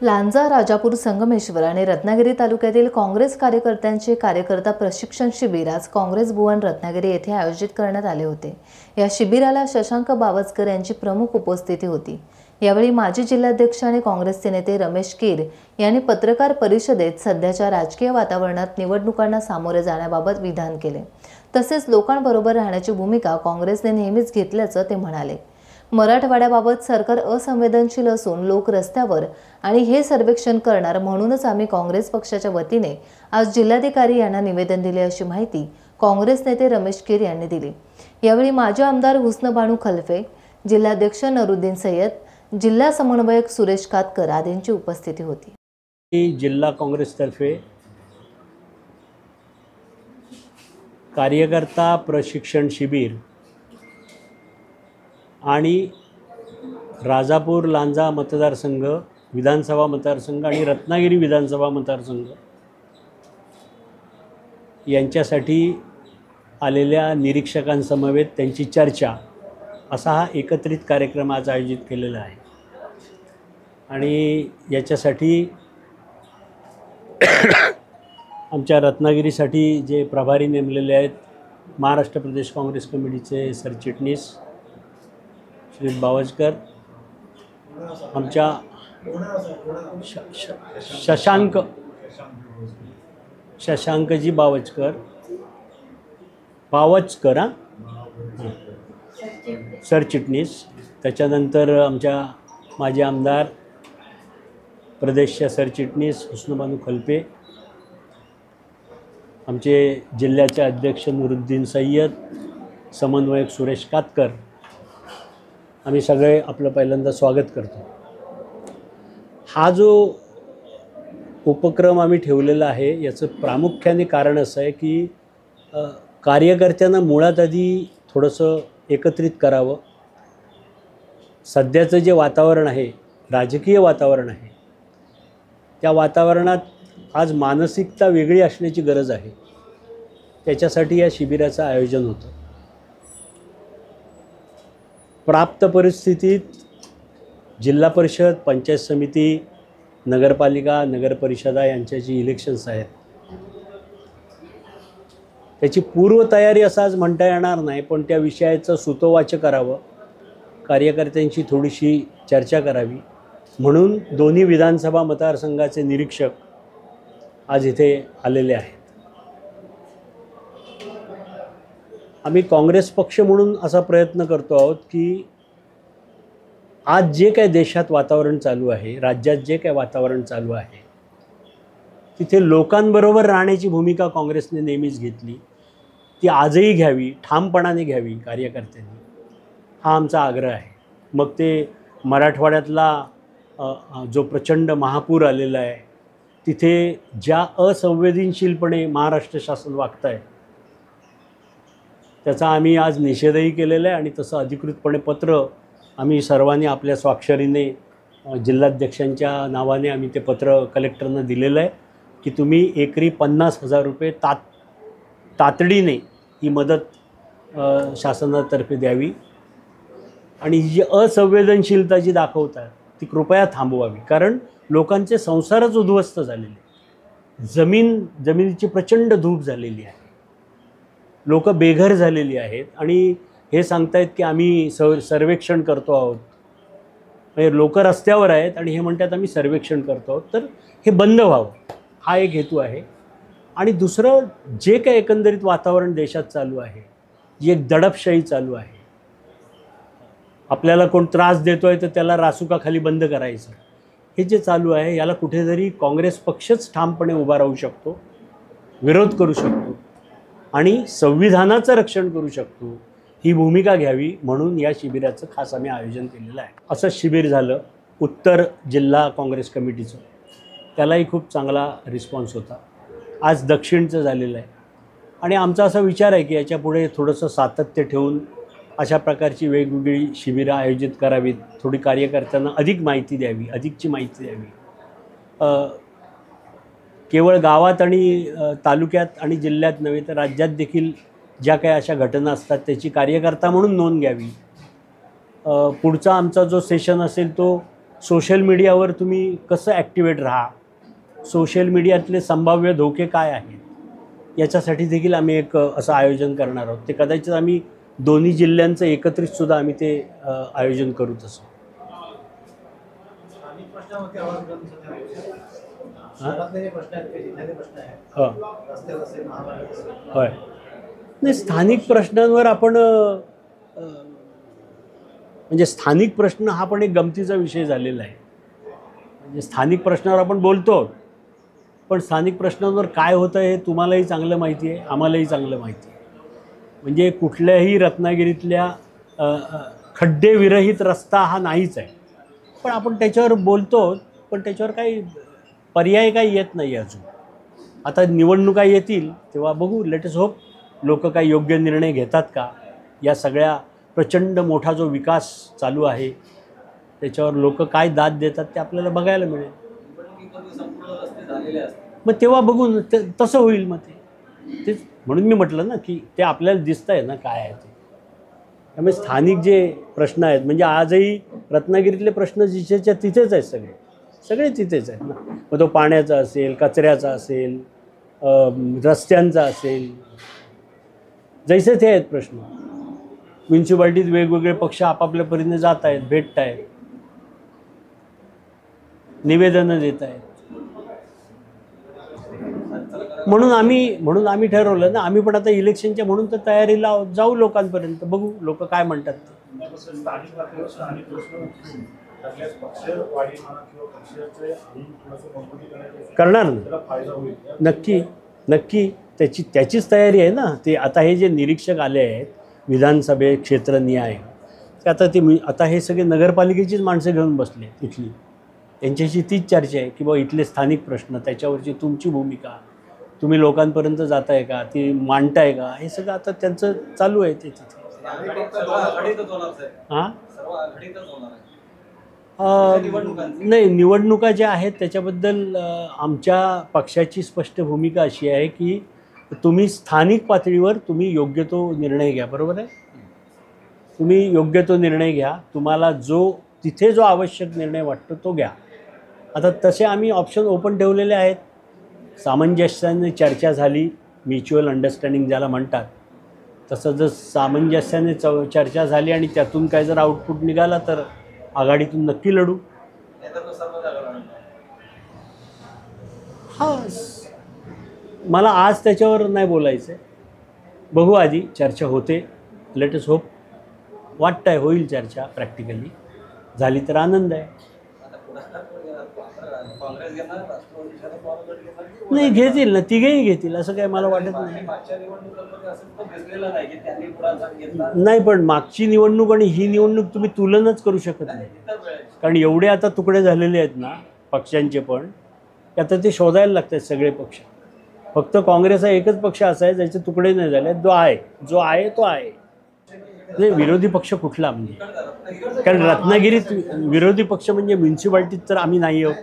लांजा, राजापूर, संगमेश्वर आणि रत्नागिरी तालुक्यातील काँग्रेस कार्यकर्त्यांचे कार्यकर्ता प्रशिक्षण शिबिर आज काँग्रेस भवन रत्नागिरी येथे आयोजित करण्यात आले होते। या शिबिराला शशांक बावचकर यांची प्रमुख उपस्थिती होती। यावेळी माजी जिल्हाध्यक्ष आणि काँग्रेसचे नेते रमेश कीर यांनी पत्रकार परिषदेत सध्याच्या राजकीय वातावरणात निवडणुकांना सामोरे जाण्याबाबत विधान केले। तसेच लोकांबरोबर राहण्याची भूमिका काँग्रेसने नेहमीच घेतल्याचं ते म्हणाले। मराठवाड्याबाबत सरकार असंवेदनशील असून लोक रस्त्यावर आणि हे सर्वेक्षण करणार, म्हणूनच आम्ही काँग्रेस पक्षाच्या वतीने आज जिल्हाधिकारी यांना निवेदन दिले, अशी माहिती काँग्रेस नेते रमेश कीर यांनी दिली। यावेळी माजी आमदार हुस्नबानू खलफे, जिल्हाध्यक्ष नरुद्दीन सय्यद, जिल्हा समन्वयक सुरेश कातकर आदींची उपस्थिती होती। जिल्हा काँग्रेसतर्फे कार्यकर्ता प्रशिक्षण शिबिर आणि राजापूर लांजा मतदारसंघ विधानसभा मतदारसंघ आणि रत्नागिरी विधानसभा मतदारसंघ यांच्यासाठी आलेल्या निरीक्षकांसमवेत त्यांची चर्चा असा हा एकत्रित कार्यक्रम आज आयोजित केलेला आहे। आणि याच्यासाठी आमच्या रत्नागिरीसाठी जे प्रभारी नेमलेले आहेत, महाराष्ट्र प्रदेश काँग्रेस कमिटीचे सरचिटणीस श्री बावचकर, आमच्या शशांकजी बावचकर सरचिटणीस, त्याच्यानंतर आमच्या माजी आमदार प्रदेशच्या सरचिटणीस हुस्नबानू खलफे, आमचे जिल्ह्याचे अध्यक्ष नरुद्दीन सय्यद, समन्वयक सुरेश कातकर, आम्ही सगळे आपलं पहिल्यांदा स्वागत करतो। हा जो उपक्रम आम्ही ठेवलेला आहे याचं प्रामुख्याने कारण असं आहे की कार्यकर्त्यांना मुळात आधी थोडंसं एकत्रित करावं। सध्याचं जे वातावरण आहे, राजकीय वातावरण आहे, त्या वातावरणात आज मानसिकता वेगळी असण्याची गरज आहे। त्याच्यासाठी या शिबिराचं आयोजन होतं। प्राप्त परिस्थितीत जिल्हा परिषद, पंचायत समिती, नगरपालिका, नगरपरिषदा यांच्या जी इलेक्शन्स आहेत त्याची पूर्वतयारी असं आज म्हणता येणार नाही, पण त्या विषयाचं सुतोवाच करावं, कार्यकर्त्यांची थोडीशी चर्चा करावी, म्हणून दोन्ही विधानसभा मतदारसंघाचे निरीक्षक आज इथे आलेले आहेत। आम्ही काँग्रेस पक्ष म्हणून असा प्रयत्न करतो आहोत की आज जे काय देशात वातावरण चालू आहे, राज्यात जे काय वातावरण चालू आहे, तिथे लोकांबरोबर राहण्याची भूमिका काँग्रेसने नेहमीच घेतली, ती आजही घ्यावी, ठामपणाने घ्यावी कार्यकर्त्यांनी, हा आमचा आग्रह आहे। मग ते मराठवाड्यातला जो प्रचंड महापूर आलेला आहे, तिथे ज्या असंवेदनशीलपणे महाराष्ट्र शासन वागत आहे त्याचा आम्ही आज निषेधही केलेला आहे। आणि तसं अधिकृतपणे पत्र आम्ही सर्वांनी आपल्या स्वाक्षरीने जिल्हाध्यक्षांच्या नावाने आम्ही ते पत्र कलेक्टरना दिलेलं आहे की तुम्ही एकरी 50,000 रुपये तातडीने ही मदत शासनातर्फे द्यावी आणि जी असंवेदनशीलता जी दाखवतात ती कृपया थांबवावी, कारण लोकांचे संसारच उद्ध्वस्त झालेले, जमिनीची प्रचंड धूप झालेली आहे, लोक बेघर झालेली आहेत आणि हे सांगतायत की आम्ही सर्वेक्षण करतो आहोत। म्हणजे लोक रस्त्यावर आहेत आणि हे म्हणतात आम्ही सर्वेक्षण करतो आहोत, तर हे बंद व्हावं, हा एक हेतू आहे। आणि दुसरं, जे काही एकंदरीत वातावरण देशात चालू आहे, जी एक दडपशाही चालू आहे, आपल्याला कोण त्रास देतो आहे तर त्याला रासुकाखाली बंद करायचं, हे जे चालू आहे याला कुठेतरी काँग्रेस पक्षच ठामपणे उभा राहू शकतो, विरोध करू शकतो आणि संविधानाचं रक्षण करू शकतो, ही भूमिका घ्यावी, म्हणून या शिबिराचं खास आम्ही आयोजन केलेलं आहे। असं शिबिर झालं उत्तर जिल्हा काँग्रेस कमिटीचं, त्यालाही खूप चांगला रिस्पॉन्स होता। आज दक्षिणचं झालेलं आहे आणि आमचा असा विचार आहे की याच्यापुढे थोडंसं सातत्य ठेवून अशा प्रकारची वेगवेगळी शिबिरं आयोजित करावीत, थोडी कार्यकर्त्यांना अधिक माहिती द्यावी, अधिकची माहिती द्यावी। केवळ गावात आणि तालुक्यात आणि जिल्ह्यात नव्हे तर राज्यात देखील ज्या काही अशा घटना असतात त्याची कार्यकर्ता म्हणून नोंद घ्यावी। पुढचा आमचा जो सेशन असेल तो सोशल मीडियावर तुम्ही कसं ॲक्टिवेट राहा, सोशल मीडियातले संभाव्य धोके काय आहेत, याच्यासाठी देखील आम्ही एक असं आयोजन करणार आहोत. ते कदाचित आम्ही दोन्ही जिल्ह्यांचं एकत्रितसुद्धा आम्ही ते आयोजन करू. तसं होय. नाही, स्थानिक प्रश्नांवर आपण म्हणजे स्थानिक प्रश्न हा पण एक गमतीचा विषय झालेला आहे. म्हणजे स्थानिक प्रश्नावर आपण बोलतो, पण स्थानिक प्रश्नांवर काय होतं हे तुम्हालाही चांगलं माहिती आहे, आम्हालाही चांगलं माहिती आहे. म्हणजे कुठल्याही रत्नागिरीतल्या खड्डेविरहित रस्ता हा नाहीच आहे, पण आपण त्याच्यावर बोलतो, पण त्याच्यावर काही पर्याय काही येत नाही अजून. आता निवडणुका येतील तेव्हा बघू, लेट अस होप लोक काही योग्य निर्णय घेतात का. या सगळ्या प्रचंड मोठा जो विकास चालू आहे त्याच्यावर लोक काय दाद देतात ते आपल्याला बघायला मिळेल. मग तेव्हा बघून तसं होईल. मग तेच म्हणून मी म्हटलं ना की ते आपल्याला दिसतं आहे ना काय आहे ते. त्यामुळे स्थानिक जे प्रश्न आहेत, म्हणजे आजही रत्नागिरीतले प्रश्न जिथेच्या तिथेच आहेत, सगळे तिथेच आहेत ना. मग तो पाण्याचा असेल, कचऱ्याचा असेल, रस्त्यांचा असेल, जैसे ते आहेत प्रश्न. म्युन्सिपाल्टीत वेगवेगळे पक्ष आपापल्या परीने जात आहेत, भेटत आहेत, निवेदनं देत आहेत. म्हणून आम्ही ठरवलं ना, आम्ही पण आता इलेक्शनच्या म्हणून तर तयारीला जाऊ लोकांपर्यंत, बघू लोक काय म्हणतात ते. करणार ना, नक्की त्याचीच तयारी आहे ना. ते आता हे जे निरीक्षक आले आहेत विधानसभे क्षेत्रनिहाय, ते आता हे सगळे नगरपालिकेचीच माणसं घेऊन बसले इथली. त्यांच्याशी तीच चर्चा आहे की बा इथले स्थानिक प्रश्न, त्याच्यावरची तुमची भूमिका, तुम्ही लोकांपर्यंत जाताय का, ती मांडताय का, हे सगळं आता त्यांचं चालू आहे ते तिथे. हां, नाही, निवडणुका ज्या आहेत त्याच्याबद्दल आमच्या पक्षाची स्पष्ट भूमिका अशी आहे की तुम्ही स्थानिक पातळीवर तुम्ही योग्य तो निर्णय घ्या. बरोबर आहे, तुम्ही योग्य तो निर्णय घ्या. तुम्हाला तिथे जो आवश्यक निर्णय वाटतो तो घ्या. आता तसे आम्ही ऑप्शन ओपन ठेवलेले आहेत. सामंजस्याने चर्चा झाली, म्युच्युअल अंडरस्टँडिंग ज्याला म्हणतात, तसं जर सामंजस्याने चर्चा झाली आणि त्यातून काय जर आउटपुट निघाला तर आघाडीतून नक्की लढू. हा, मला आज त्याच्यावर नाही बोलायचं आहे. बघू, आधी चर्चा होते, लेट अस होप. वाटतंय होईल चर्चा, प्रॅक्टिकली झाली तर आनंद आहे. नाही, घेतील ना, तिघेही घेतील असं काय मला वाटत नाही. नाही, पण मागची निवडणूक आणि ही निवडणूक तुम्ही तुलनाच करू शकत नाही, कारण एवढे आता तुकडे झालेले आहेत ना पक्षांचे पण, आता ते शोधायला लागतात सगळे पक्ष. फक्त काँग्रेस हा एकच पक्ष असा आहे ज्याचे तुकडे नाही झाले. जो आहे तो आहे. म्हणजे विरोधी पक्ष कुठला, म्हणजे कारण रत्नागिरीत विरोधी पक्ष म्हणजे म्युन्सिपाल्टीत तर आम्ही नाही आहोत.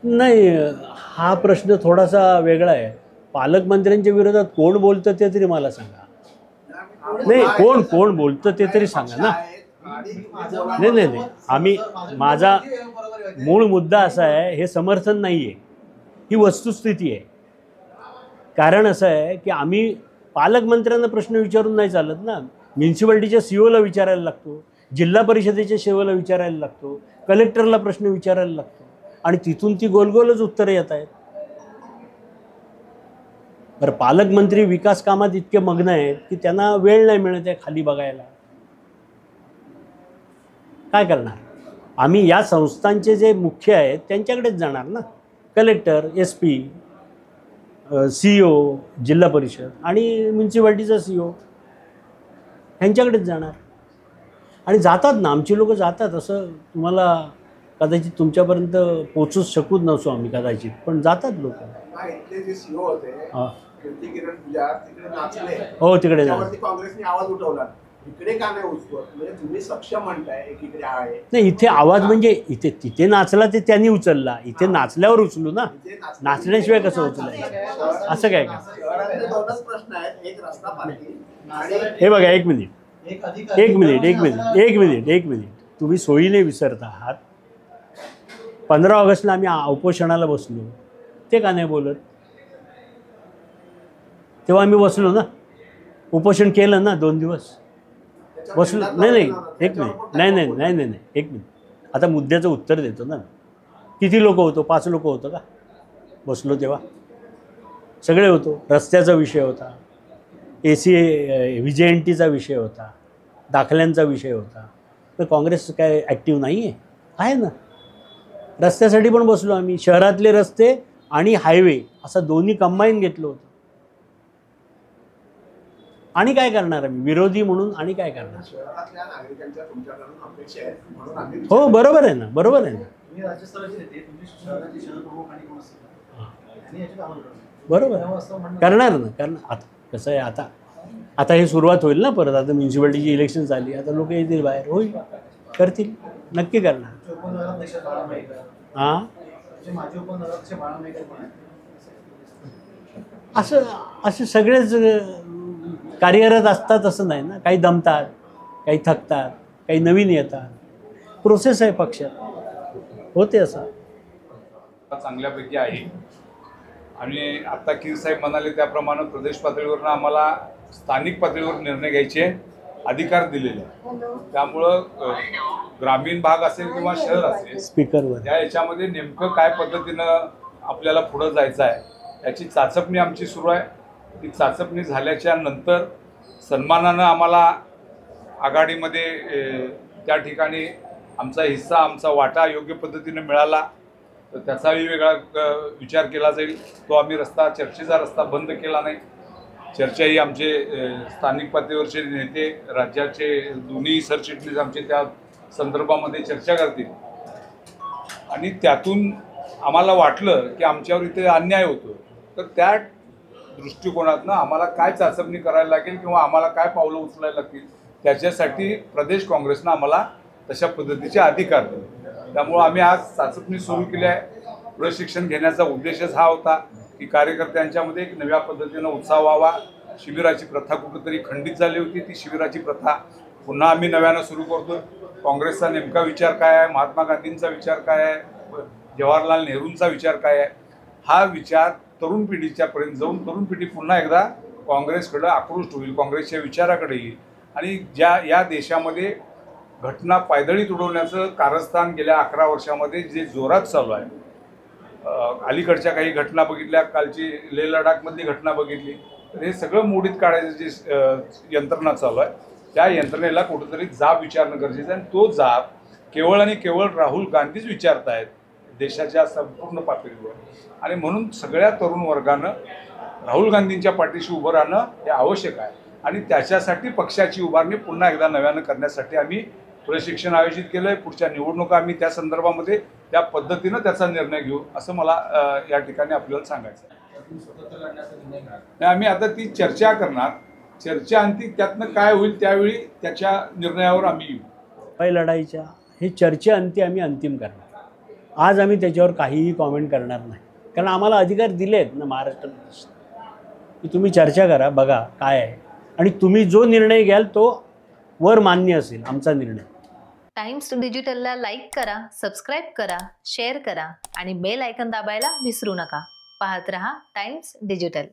नाही, हा प्रश्न थोडासा वेगळा आहे. पालकमंत्र्यांच्या विरोधात कोण बोलतं ते तरी मला सांगा. नाही, कोण बोलतं ते तरी सांगा ना. नाही, माझा मूळ मुद्दा असा आहे, हे समर्थन नाही आहे, ही वस्तुस्थिती आहे. कारण असं आहे की आम्ही पालकमंत्र्यांना प्रश्न विचारून नाही चालत ना. म्युन्सिपाल्टीच्या सीओला विचारायला लागतो, जिल्हा परिषदेच्या सीओला विचारायला लागतो, कलेक्टरला प्रश्न विचारायला लागतो, आणि तिथून ती गोलगोलच उत्तरं येत आहेत. बरं, पालकमंत्री विकास कामात इतके मग्न आहेत की त्यांना वेळ नाही मिळत आहे खाली बघायला. काय करणार? आम्ही या संस्थांचे जे मुख्य आहेत त्यांच्याकडेच जाणार ना. कलेक्टर, SP, CEO, जिल्हा परिषद आणि म्युन्सिपाल्टीचा CEO ह्यांच्याकडेच जाणार. आणि जातात ना, आमची लोक जातात. असं तुम्हाला कदाचित तुमच्यापर्यंत पोचूच शकूच नसो आम्ही कदाचित, पण जातात लोक. हो, तिकडे काँग्रेसने आवाज उठवला इकडे का नाही उचलत? म्हणजे तुम्ही सक्षम म्हणताय एकीकडे आहे, नाही इथे आवाज म्हणजे इथे तिथे नाचला ते त्यांनी उचलला, इथे नाचल्यावर उचलू ना, इथे नाचल्याशिवाय कसं उचलायचं? असं काय का? शहरातले दोनच प्रश्न आहेत, एक रस्ता पार्किंग आणि हे बघा एक मिनिट तुम्ही सोयीने विसरत आहात. 15 ऑगस्टला आम्ही उपोषणाला बसलो, ते का नाही बोलत? तेव्हा आम्ही बसलो ना, उपोषण केलं ना 2 दिवस बसलो. नाही एक मिनिट नाही एक मिनिट, आता मुद्द्याचं उत्तर देतो ना. किती लोक होतो? 5 लोक होतो का बसलो तेव्हा? सगळे होतो. रस्त्याचा विषय होता, AC VJNTचा विषय होता, दाखल्यांचा विषय होता. तर काँग्रेस काय ॲक्टिव्ह नाही आहे ना? रस्त्यासाठी पण बसलो आम्ही. शहरातले रस्ते आणि हायवे असं दोन्ही कंबाईन घेतलं होतं. आणि काय करणार आम्ही विरोधी म्हणून? आणि काय करणार? शहरातल्या नागरिकांच्या तुमच्याकडून अपेक्षा आहेत म्हणून आम्ही हो बरोबर आहे ना, बरोबर आहे ना, तुम्ही राज्यस्तराचे नेते, तुमची शहराचे शहर प्रमुख आणि कोण असतील आणि याच्यात आम्हाला बरोबर आहे. करणार ना, करणार. आता कसं आहे, आता हे सुरुवात होईल ना परत. आता म्युन्सिपाल्टीची इलेक्शन झाली, आता लोक येतील बाहेर, होईल, करतील, नक्की करणार. उपनगराध्यक्ष बाळा मेहकर, हां माजी उपनगराध्यक्ष बाळा मेहकर पण आहेत. असं सगळेच कार्यरत असतात असं नाही ना. काही दमतात, काही थकतात, काही नवीन येतात. प्रोसेस आहे पक्षात, होते असं. चांगल्यापैकी आहे. आणि आता कीर साहेब म्हणाले त्याप्रमाणे प्रदेश पातळीवरनं आम्हाला स्थानिक पातळीवर निर्णय घ्यायचे अधिकार दिलेले आहे. त्यामुळं ग्रामीण भाग असेल किंवा शहर असेल, स्पीकरवर या याच्यामध्ये नेमकं काय पद्धतीनं आपल्याला पुढं जायचं आहे याची चाचपणी आमची सुरू आहे. ती चाचपणी झाल्याच्या नंतर सन्मानानं आम्हाला आघाडीमध्ये त्या ठिकाणी आमचा हिस्सा, आमचा वाटा योग्य पद्धतीने मिळाला तर त्याचाही वेगळा विचार केला जाईल. तो आम्ही चर्चेचा रस्ता बंद केला नाही. चर्चाही आमचे स्थानिक पातळीवरचे नेते, राज्याचे दोन्ही सरचिटणीस आमचे त्या संदर्भामध्ये चर्चा करतील. आणि त्यातून आम्हाला वाटलं की आमच्यावर इथे अन्याय होतो तर त्या दृष्टिकोनातनं आम्हाला काय चाचपणी करायला लागेल किंवा आम्हाला काय पावलं उचलायला लागतील त्याच्यासाठी प्रदेश काँग्रेसनं आम्हाला तशा पद्धतीचे अधिकार दिले. त्यामुळं आम्ही आज चाचपणी सुरू केली आहे. प्रशिक्षण घेण्याचा उद्देशच हा होता की कार्यकर्त्यांच्यामध्ये एक नव्या पद्धतीनं उत्साह व्हावा. शिबिराची प्रथा कुठंतरी खंडित झाली होती, ती शिबिराची प्रथा पुन्हा आम्ही नव्यानं सुरू करतो. काँग्रेसचा नेमका विचार काय आहे, महात्मा गांधींचा विचार काय आहे, जवाहरलाल नेहरूंचा विचार काय आहे, हा विचार तरुण पिढीच्या पर्यंत जाऊन तरुण पिढी पुन्हा एकदा काँग्रेसकडे आकृष्ट होईल, काँग्रेसच्या विचाराकडे येईल. आणि या देशामध्ये घटना पायदळी तुडवण्याचं कारस्थान गेल्या 11 वर्षामध्ये जे जोरात चालू आहे, अलीकडच्या काही घटना बघितल्या, कालची लेह लडाखमधली घटना बघितली, तर हे सगळं मोडीत काढायचं जे यंत्रणा चालू आहे त्या यंत्रणेला कुठंतरी जाब विचारणं गरजेचं आहे. आणि तो जाब केवळ आणि केवळ राहुल गांधीच विचारतायत देशाच्या संपूर्ण पातळीवर. आणि म्हणून सगळ्या तरुण वर्गानं राहुल गांधींच्या पाठीशी उभं राहणं हे आवश्यक आहे. आणि त्याच्यासाठी पक्षाची उभारणी पुन्हा एकदा नव्यानं करण्यासाठी आम्ही प्रशिक्षण आयोजित केलं आहे. पुढच्या निवडणुका आम्ही त्या संदर्भामध्ये त्या पद्धतीनं त्याचा निर्णय घेऊ असं मला या ठिकाणी आपल्याला सांगायचं आहे. आम्ही आता ती चर्चा करणार. चर्चा अंती त्यातनं काय होईल त्यावेळी त्याच्या निर्णयावर आम्ही येऊ. पाय लढाईच्या हे चर्चेअंती आम्ही अंतिम करणार. आज आम्ही त्याच्यावर काहीही कॉमेंट करणार नाही, कारण आम्हाला अधिकार दिले आहेत ना महाराष्ट्र की तुम्ही चर्चा करा, बघा काय आहे, आणि तुम्ही जो निर्णय घ्याल तो वर मान्य असेल आमचा निर्णय. टाइम्स डिजिटलला लाईक करा, सबस्क्राईब करा, शेअर करा आणि बेल आयकॉन दाबायला विसरू नका. पाहत रहा टाइम्स डिजिटल.